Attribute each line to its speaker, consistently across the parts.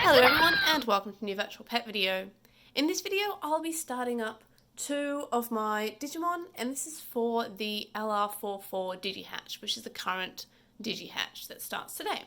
Speaker 1: Hello everyone and welcome to a new virtual pet video. In this video I'll be starting up two of my Digimon, and this is for the LR44 Digi hatch, which is the current Digi hatch that starts today.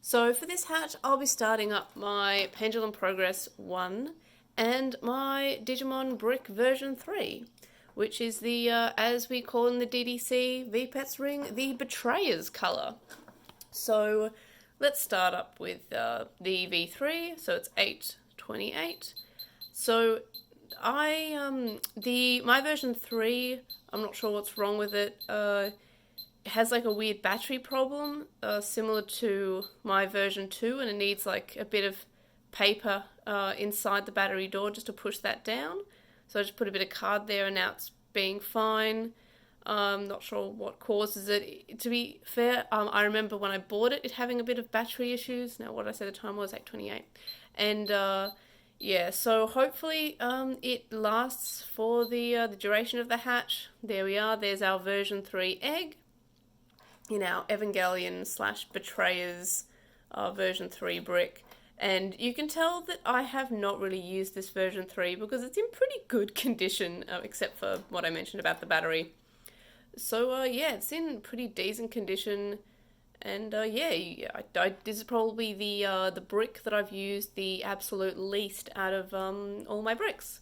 Speaker 1: So for this hatch I'll be starting up my Pendulum Progress 1 and my Digimon Brick version 3, which is the, as we call in the DDC VPets ring, the Betrayer's colour. So let's start up with the V3, so it's 828. So my version 3, I'm not sure what's wrong with it, has like a weird battery problem, similar to my version 2, and it needs like a bit of paper inside the battery door just to push that down. So I just put a bit of card there and now it's being fine. Not sure what causes it. To be fair, I remember when I bought it having a bit of battery issues. Now what I said the time was 828. And yeah, so hopefully it lasts for the duration of the hatch. There we are, there's our version 3 egg in our Evangelion / Betrayers version 3 brick. And you can tell that I have not really used this version 3 because it's in pretty good condition, except for what I mentioned about the battery. So yeah, it's in pretty decent condition, and yeah, this is probably the brick that I've used the absolute least out of all my bricks.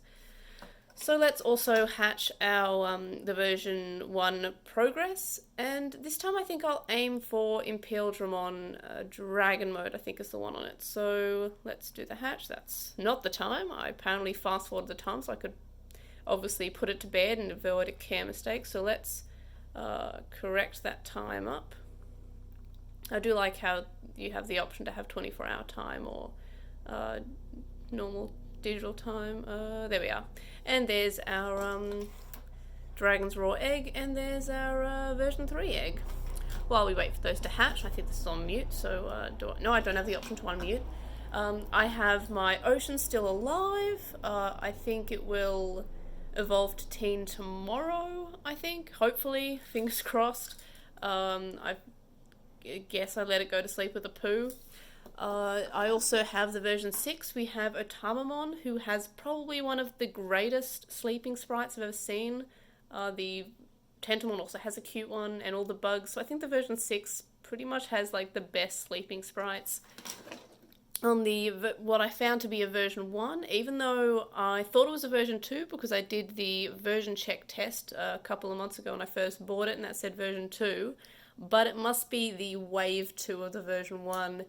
Speaker 1: So let's also hatch our the version 1 progress, and this time I think I'll aim for Imperial Dramon Dragon mode, I think is the one on it. So let's do the hatch. That's not the time. I apparently fast forwarded the time so I could obviously put it to bed and avoid a care mistake. So let's correct that time up. I do like how you have the option to have 24-hour time or normal digital time. There we are. And there's our Dragon's Raw egg, and there's our version 3 egg. While we wait for those to hatch, I think this is on mute, so no, I don't have the option to unmute. I have my Ocean still alive. I think it will evolve to teen tomorrow, I think, hopefully, fingers crossed. I guess I let it go to sleep with a poo. I also have the version 6. We have Otamamon, who has probably one of the greatest sleeping sprites I've ever seen. The Tentamon also has a cute one, and all the bugs. So I think the version 6 pretty much has like the best sleeping sprites. On what I found to be a version 1, even though I thought it was a version 2 because I did the version check test a couple of months ago when I first bought it and that said version 2, but it must be the wave 2 of the version 1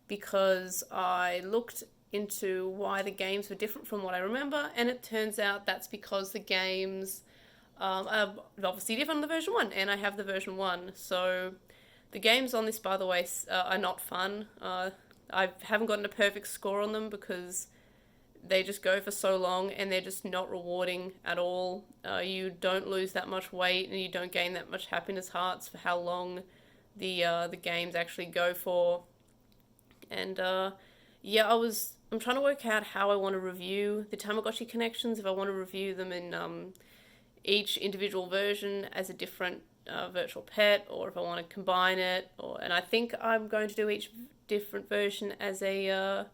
Speaker 1: because I looked into why the games were different from what I remember, and it turns out that's because the games are obviously different on the version 1, and I have the version 1. So the games on this, by the way, are not fun. I haven't gotten a perfect score on them because they just go for so long and they're just not rewarding at all. You don't lose that much weight and you don't gain that much happiness hearts for how long the games actually go for. And yeah, I'm trying to work out how I want to review the Tamagotchi connections, if I want to review them in each individual version as a different virtual pet, or if I want to combine it, and I think I'm going to do each different version as each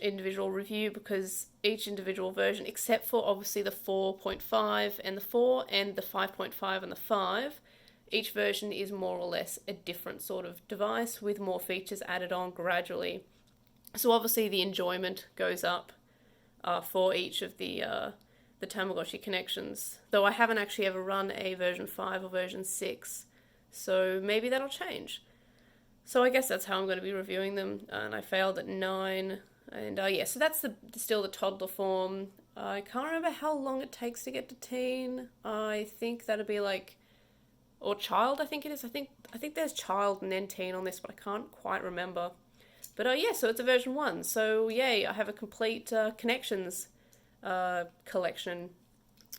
Speaker 1: individual review, because each individual version, except for obviously the 4.5 and the 4 and the 5.5 and the 5, each version is more or less a different sort of device with more features added on gradually. So obviously the enjoyment goes up for each of the Tamagotchi connections, though I haven't actually ever run a version 5 or version 6, so maybe that'll change. So I guess that's how I'm going to be reviewing them, and I failed at 9, and yeah, so that's still the toddler form. I can't remember how long it takes to get to teen. I think that'd be like, or child, I think it is. I think there's child and then teen on this, but I can't quite remember. But yeah, so it's a version 1, so yay, I have a complete connections collection.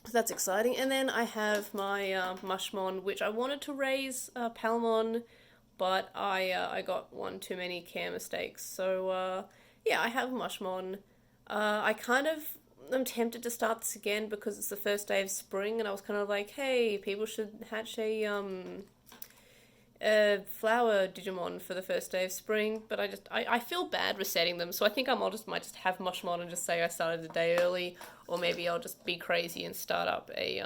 Speaker 1: So that's exciting. And then I have my Mushmon, which I wanted to raise Palmon, but I got one too many care mistakes. So yeah, I have Mushmon. I kind of am tempted to start this again because it's the first day of spring, and I was kind of like, hey, people should hatch a flower Digimon for the first day of spring, but I feel bad resetting them, so I think might just have Moshmon and just say I started a day early, or maybe I'll just be crazy and start up a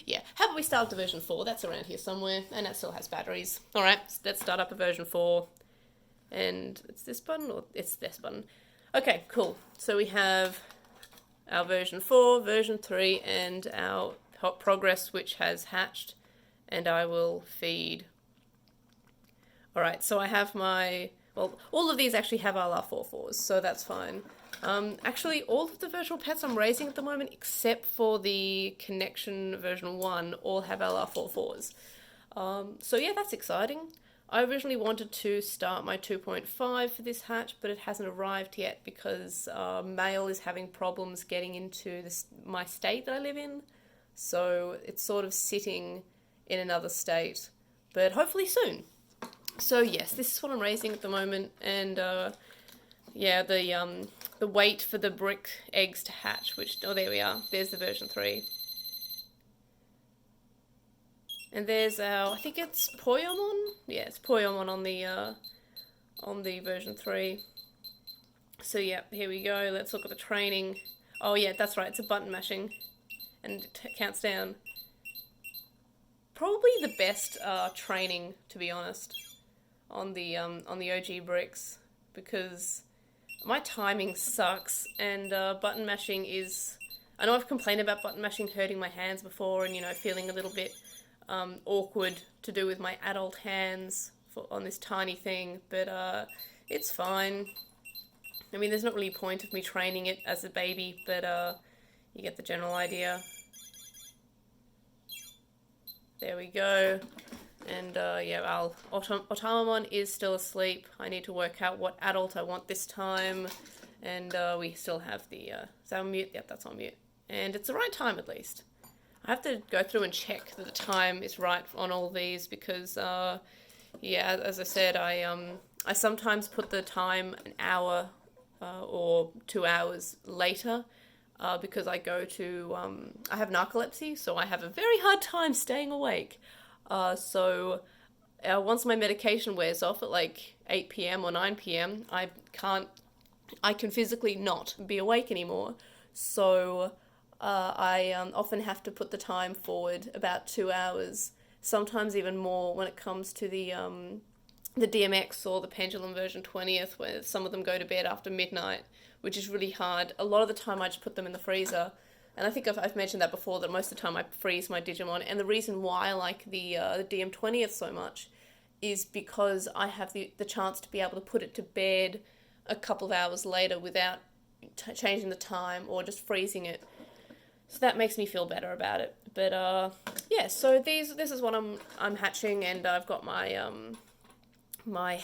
Speaker 1: yeah. How about we start up to version 4? That's around here somewhere, and that still has batteries. All right, let's start up a version 4, and it's this button or it's this button. Okay, cool. So we have our version 4, version 3, and our hot progress, which has hatched, and I will feed. Alright, so I have my... Well, all of these actually have LR44s, so that's fine. Actually, all of the virtual pets I'm raising at the moment, except for the Connection version 1, all have LR44s. So yeah, that's exciting. I originally wanted to start my 2.5 for this hatch, but it hasn't arrived yet because mail is having problems getting into my state that I live in. So it's sort of sitting in another state, but hopefully soon. So yes, this is what I'm raising at the moment, and yeah, the wait for the brick eggs to hatch, which, oh, there we are, there's the version 3. And there's our, I think it's Poyomon? Yeah, it's Poyomon on the version 3. So yeah, here we go, let's look at the training. Oh yeah, that's right, it's a button mashing, and it counts down. Probably the best training, to be honest, on the OG bricks, because my timing sucks, and button mashing is... I know I've complained about button mashing hurting my hands before, and, you know, feeling a little bit awkward to do with my adult hands on this tiny thing, but it's fine. I mean, there's not really a point of me training it as a baby, but you get the general idea. There we go. And yeah, Otamamon is still asleep. I need to work out what adult I want this time. And we still have the... is that on mute? Yep, that's on mute. And it's the right time, at least. I have to go through and check that the time is right on all these because, yeah, as I said, I sometimes put the time an hour or 2 hours later because I go to... I have narcolepsy, so I have a very hard time staying awake. So once my medication wears off at like 8 p.m. or 9 p.m, I can physically not be awake anymore. So I often have to put the time forward about 2 hours, sometimes even more when it comes to the DMX or the Pendulum version 20th, where some of them go to bed after midnight, which is really hard. A lot of the time I just put them in the freezer. And I think I've mentioned that before, that most of the time I freeze my Digimon. And the reason why I like the DM20th so much is because I have the chance to be able to put it to bed a couple of hours later without changing the time or just freezing it. So that makes me feel better about it. But yeah, so this is what I'm hatching, and I've got my my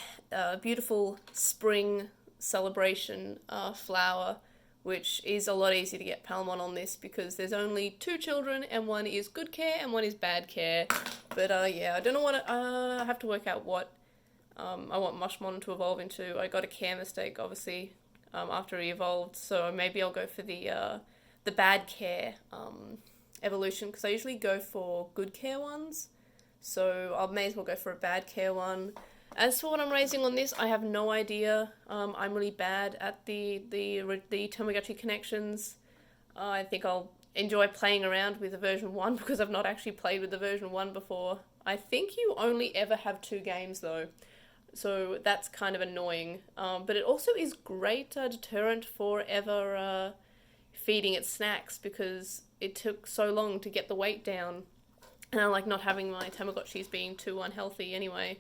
Speaker 1: beautiful spring celebration flower, which is a lot easier to get Palmon on this because there's only 2 children, and one is good care and one is bad care. But yeah, I don't know what I have to work out what I want Mushmon to evolve into. I got a care mistake, obviously, after he evolved, so maybe I'll go for the bad care evolution, because I usually go for good care ones, so I may as well go for a bad care one. As for what I'm raising on this, I have no idea. I'm really bad at the Tamagotchi connections. I think I'll enjoy playing around with the version 1 because I've not actually played with the version 1 before. I think you only ever have 2 games though, so that's kind of annoying. But it also is great deterrent for ever feeding it snacks, because it took so long to get the weight down, and I like not having my Tamagotchis being too unhealthy anyway.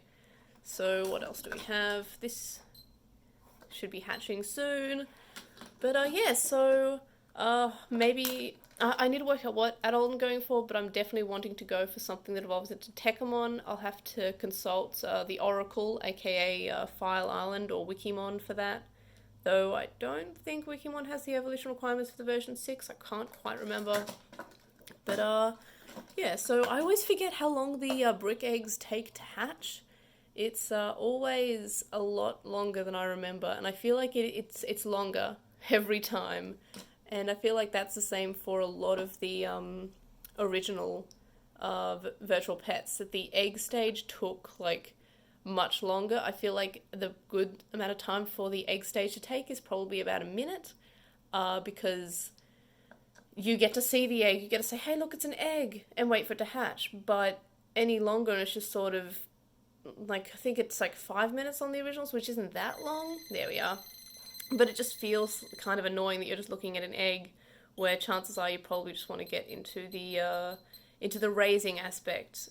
Speaker 1: So what else do we have? This should be hatching soon. But yeah, so maybe I need to work out what adult I'm going for, but I'm definitely wanting to go for something that evolves into Tekkamon. I'll have to consult the Oracle, aka File Island or Wikimon for that. Though I don't think Wikimon has the evolution requirements for the version 6. I can't quite remember. But yeah, so I always forget how long the brick eggs take to hatch. It's always a lot longer than I remember, and I feel like it's longer every time. And I feel like that's the same for a lot of the original virtual pets, that the egg stage took like much longer. I feel like the good amount of time for the egg stage to take is probably about a minute, because you get to see the egg, you get to say, hey, look, it's an egg, and wait for it to hatch. But any longer, and it's just sort of like, I think it's like 5 minutes on the originals, which isn't that long. There we are. But it just feels kind of annoying that you're just looking at an egg, where chances are you probably just want to get into the raising aspect.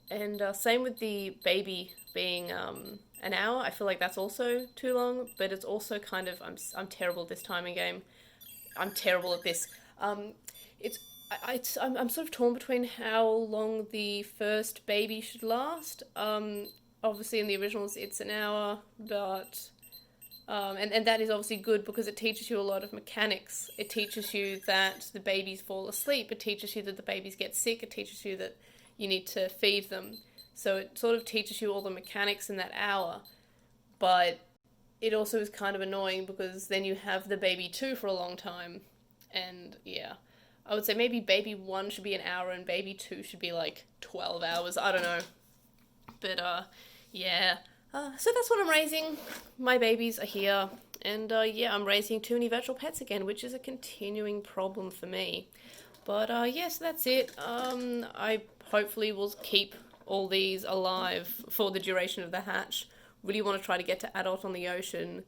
Speaker 1: And same with the baby being an hour. I feel like that's also too long, but it's also kind of, I'm terrible at this timing game. I'm terrible at this. It's I'm sort of torn between how long the first baby should last. Obviously in the originals it's an hour, but and that is obviously good because it teaches you a lot of mechanics. It teaches you that the babies fall asleep. It teaches you that the babies get sick. It teaches you that you need to feed them. So it sort of teaches you all the mechanics in that hour. But it also is kind of annoying because then you have the baby 2 for a long time. And yeah, I would say maybe baby 1 should be an hour and baby 2 should be like 12 hours. I don't know. But yeah. So that's what I'm raising. My babies are here. And yeah, I'm raising too many virtual pets again, which is a continuing problem for me. But yeah, so that's it. I hopefully will keep all these alive for the duration of the hatch. Really want to try to get to adult on the ocean,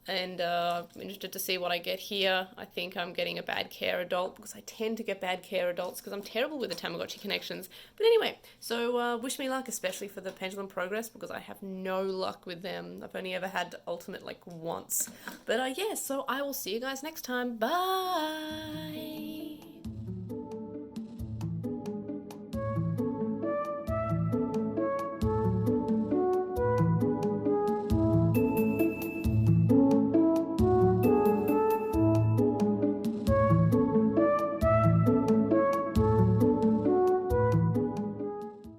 Speaker 1: and I'm interested to see what I get here. I think I'm getting a bad care adult because I tend to get bad care adults because I'm terrible with the Tamagotchi connections. But anyway, so wish me luck, especially for the Pendulum Progress, because I have no luck with them. I've only ever had Ultimate like once. But yeah, so I will see you guys next time. Bye!